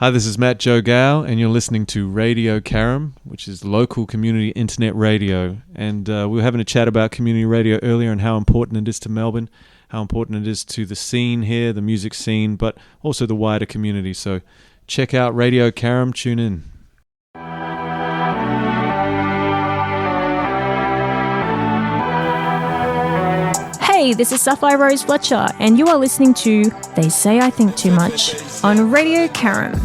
Hi, this is Matt Joe Gow, and you're listening to Radio Karam, which is local community internet radio. And we were having a chat about community radio earlier and how important it is to Melbourne, how important it is to the scene here, the music scene, but also the wider community. So check out Radio Karam, tune in. Hey, this is Saffire-Rose Fletcher, and you are listening to They Say I Think Too Much on Radio Karam.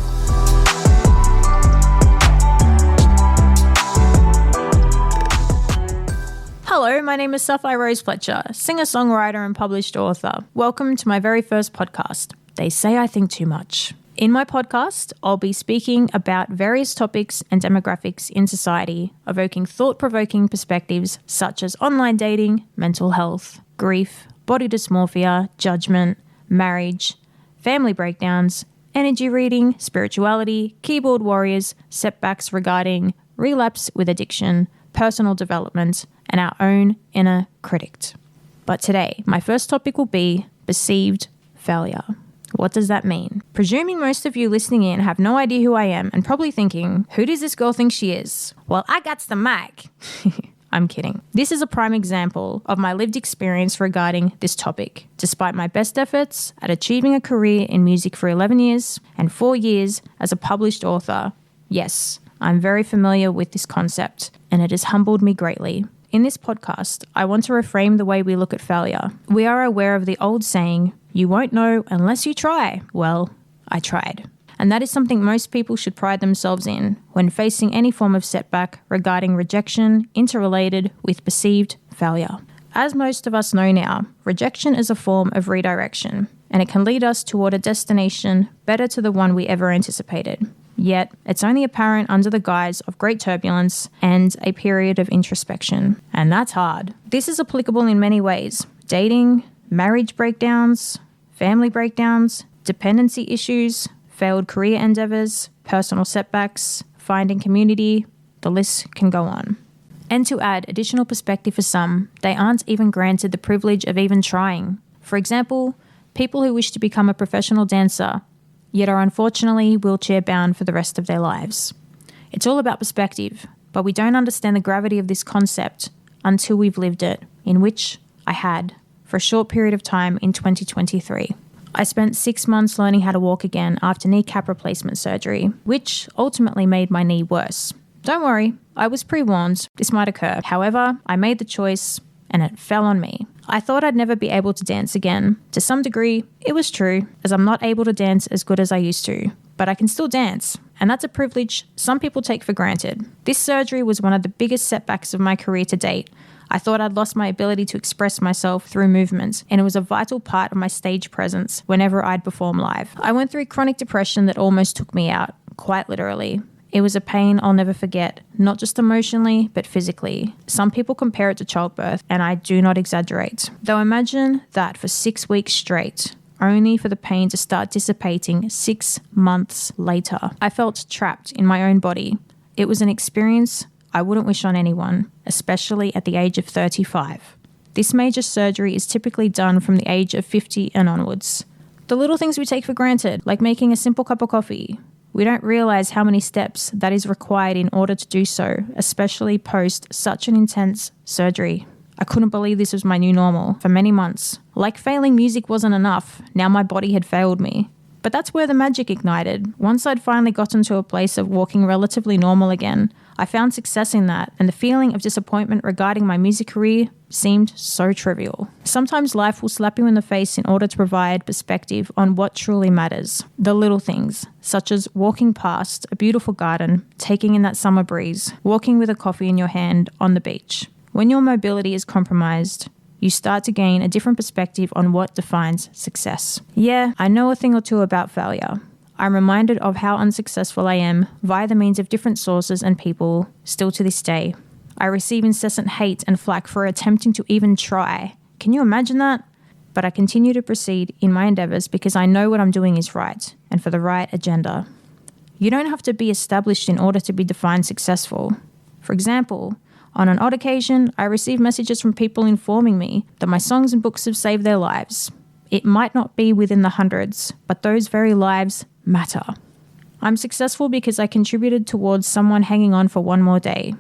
Hello, my name is Saffire-Rose Fletcher, singer-songwriter and published author. Welcome to my very first podcast, They Say I Think Too Much. In my podcast, I'll be speaking about various topics and demographics in society, evoking thought-provoking perspectives such as online dating, mental health, grief, body dysmorphia, judgment, marriage, family breakdowns, energy reading, spirituality, keyboard warriors, setbacks regarding relapse with addiction, personal development, and our own inner critic. But today, my first topic will be perceived failure. What does that mean? Presuming most of you listening in have no idea who I am and probably thinking, who does this girl think she is? Well, I got the mic. I'm kidding. This is a prime example of my lived experience regarding this topic. Despite my best efforts at achieving a career in music for 11 years and 4 years as a published author, yes, I'm very familiar with this concept, and it has humbled me greatly. In this podcast, I want to reframe the way we look at failure. We are aware of the old saying, you won't know unless you try. Well, I tried. And that is something most people should pride themselves in when facing any form of setback regarding rejection interrelated with perceived failure. As most of us know now, rejection is a form of redirection, and it can lead us toward a destination better to the one we ever anticipated. Yet, it's only apparent under the guise of great turbulence and a period of introspection. And that's hard. This is applicable in many ways. Dating, marriage breakdowns, family breakdowns, dependency issues, failed career endeavors, personal setbacks, finding community, the list can go on. And to add additional perspective for some, they aren't even granted the privilege of even trying. For example, people who wish to become a professional dancer, yet are unfortunately wheelchair-bound for the rest of their lives. It's all about perspective, but we don't understand the gravity of this concept until we've lived it, in which I had, for a short period of time in 2023. I spent 6 months learning how to walk again after kneecap replacement surgery, which ultimately made my knee worse. Don't worry, I was pre-warned this might occur. However, I made the choice and it fell on me. I thought I'd never be able to dance again. To some degree, it was true, as I'm not able to dance as good as I used to. But I can still dance, and that's a privilege some people take for granted. This surgery was one of the biggest setbacks of my career to date. I thought I'd lost my ability to express myself through movement, and it was a vital part of my stage presence whenever I'd perform live. I went through chronic depression that almost took me out, quite literally. It was a pain I'll never forget, not just emotionally, but physically. Some people compare it to childbirth, and I do not exaggerate. Though imagine that for 6 weeks straight, only for the pain to start dissipating 6 months later. I felt trapped in my own body. It was an experience I wouldn't wish on anyone, especially at the age of 35. This major surgery is typically done from the age of 50 and onwards. The little things we take for granted, like making a simple cup of coffee, we don't realize how many steps that is required in order to do so, especially post such an intense surgery. I couldn't believe this was my new normal for many months. Like failing music wasn't enough, now my body had failed me. But that's where the magic ignited. Once I'd finally gotten to a place of walking relatively normal again, I found success in that, and the feeling of disappointment regarding my music career seemed so trivial. Sometimes life will slap you in the face in order to provide perspective on what truly matters. The little things, such as walking past a beautiful garden, taking in that summer breeze, walking with a coffee in your hand on the beach. When your mobility is compromised, you start to gain a different perspective on what defines success. Yeah, I know a thing or two about failure. I'm reminded of how unsuccessful I am via the means of different sources and people still to this day. I receive incessant hate and flack for attempting to even try. Can you imagine that? But I continue to proceed in my endeavors because I know what I'm doing is right and for the right agenda. You don't have to be established in order to be defined successful. For example, on an odd occasion, I receive messages from people informing me that my songs and books have saved their lives. It might not be within the hundreds, but those very lives matter. I'm successful because I contributed towards someone hanging on for one more day.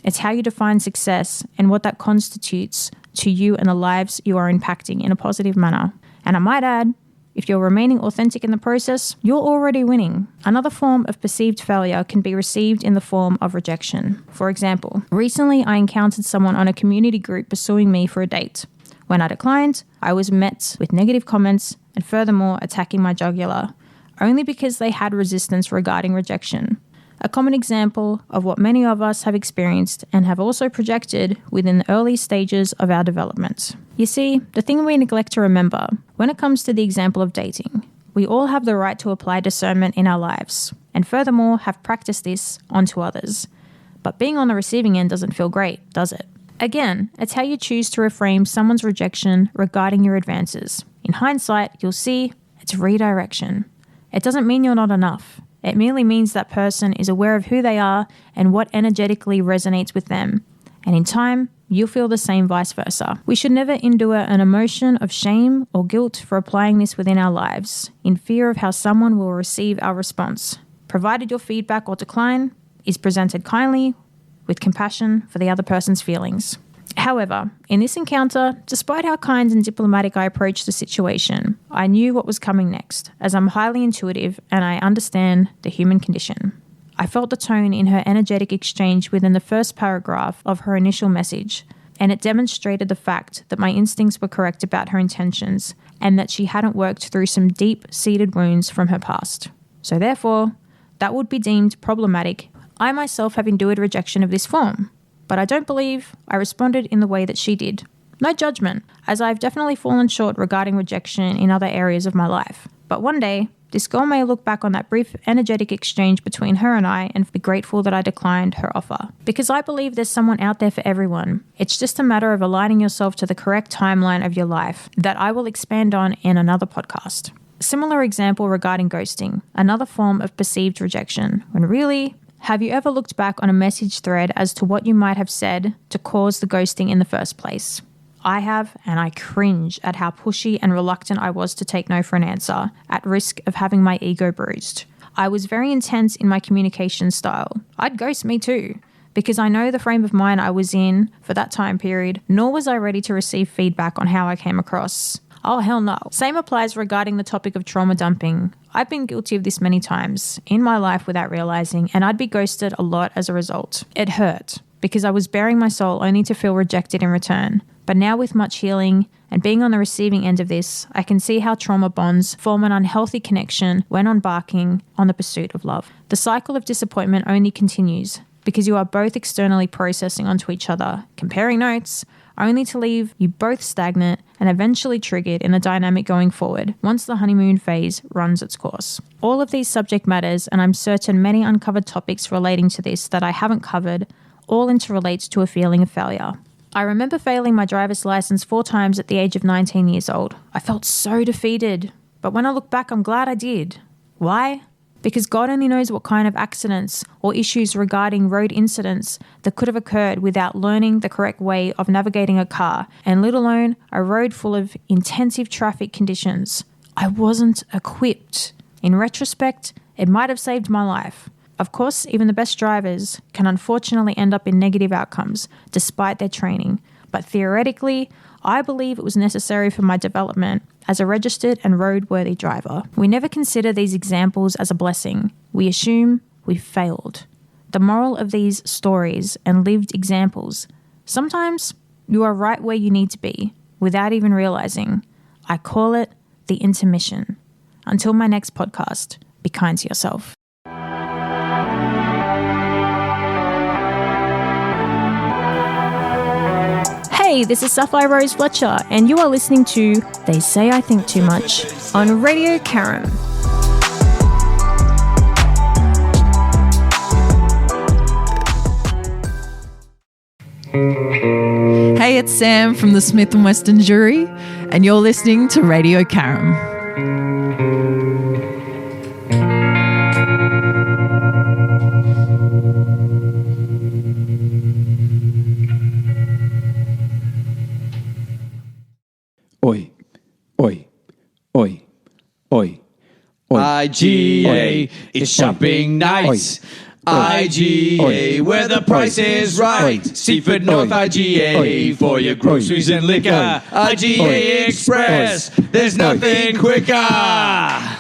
It's how you define success and what that constitutes to you and the lives you are impacting in a positive manner. And I might add, if you're remaining authentic in the process, you're already winning. Another form of perceived failure can be received in the form of rejection. For example, recently I encountered someone on a community group pursuing me for a date. When I declined, I was met with negative comments and furthermore attacking my jugular, only because they had resistance regarding rejection. A common example of what many of us have experienced and have also projected within the early stages of our development. You see, the thing we neglect to remember when it comes to the example of dating, we all have the right to apply discernment in our lives, and furthermore have practiced this onto others. But being on the receiving end doesn't feel great, does it? Again, it's how you choose to reframe someone's rejection regarding your advances. In hindsight, you'll see it's redirection. It doesn't mean you're not enough. It merely means that person is aware of who they are and what energetically resonates with them. And in time, you'll feel the same vice versa. We should never endure an emotion of shame or guilt for applying this within our lives, in fear of how someone will receive our response, provided your feedback or decline is presented kindly with compassion for the other person's feelings. However, in this encounter, despite how kind and diplomatic I approached the situation, I knew what was coming next, as I'm highly intuitive and I understand the human condition. I felt the tone in her energetic exchange within the first paragraph of her initial message, and it demonstrated the fact that my instincts were correct about her intentions and that she hadn't worked through some deep-seated wounds from her past. So therefore, that would be deemed problematic. I myself have endured rejection of this form, but I don't believe I responded in the way that she did. No judgment, as I've definitely fallen short regarding rejection in other areas of my life. But one day, this girl may look back on that brief energetic exchange between her and I and be grateful that I declined her offer. Because I believe there's someone out there for everyone. It's just a matter of aligning yourself to the correct timeline of your life that I will expand on in another podcast. A similar example regarding ghosting, another form of perceived rejection, when really, have you ever looked back on a message thread as to what you might have said to cause the ghosting in the first place? I have, and I cringe at how pushy and reluctant I was to take no for an answer, at risk of having my ego bruised. I was very intense in my communication style. I'd ghost me too, because I know the frame of mind I was in for that time period, nor was I ready to receive feedback on how I came across. Oh, hell no. Same applies regarding the topic of trauma dumping. I've been guilty of this many times in my life without realizing, and I'd be ghosted a lot as a result. It hurt, because I was bearing my soul only to feel rejected in return. But now with much healing and being on the receiving end of this, I can see how trauma bonds form an unhealthy connection when embarking on the pursuit of love. The cycle of disappointment only continues because you are both externally processing onto each other, comparing notes, only to leave you both stagnant and eventually triggered in a dynamic going forward once the honeymoon phase runs its course. All of these subject matters, and I'm certain many uncovered topics relating to this that I haven't covered, all interrelates to a feeling of failure. I remember failing my driver's license 4 times at the age of 19 years old. I felt so defeated, but when I look back, I'm glad I did. Why? Because God only knows what kind of accidents or issues regarding road incidents that could have occurred without learning the correct way of navigating a car, and let alone a road full of intensive traffic conditions. I wasn't equipped. In retrospect, it might have saved my life. Of course, even the best drivers can unfortunately end up in negative outcomes despite their training, but theoretically, I believe it was necessary for my development as a registered and roadworthy driver. We never consider these examples as a blessing. We assume we failed. The moral of these stories and lived examples, sometimes you are right where you need to be without even realizing. I call it the intermission. Until my next podcast, be kind to yourself. Hey, this is Saffire-Rose Fletcher, and you are listening to They Say I Think Too Much on Radio Karam. Hey, it's Sam from the Smith & Weston Jury, and you're listening to Radio Karam. Oi, oi, oi, oi, oi. IGA, it's shopping night. IGA, where the price is right. Seaford North IGA, for your groceries and liquor. IGA Express, there's nothing quicker.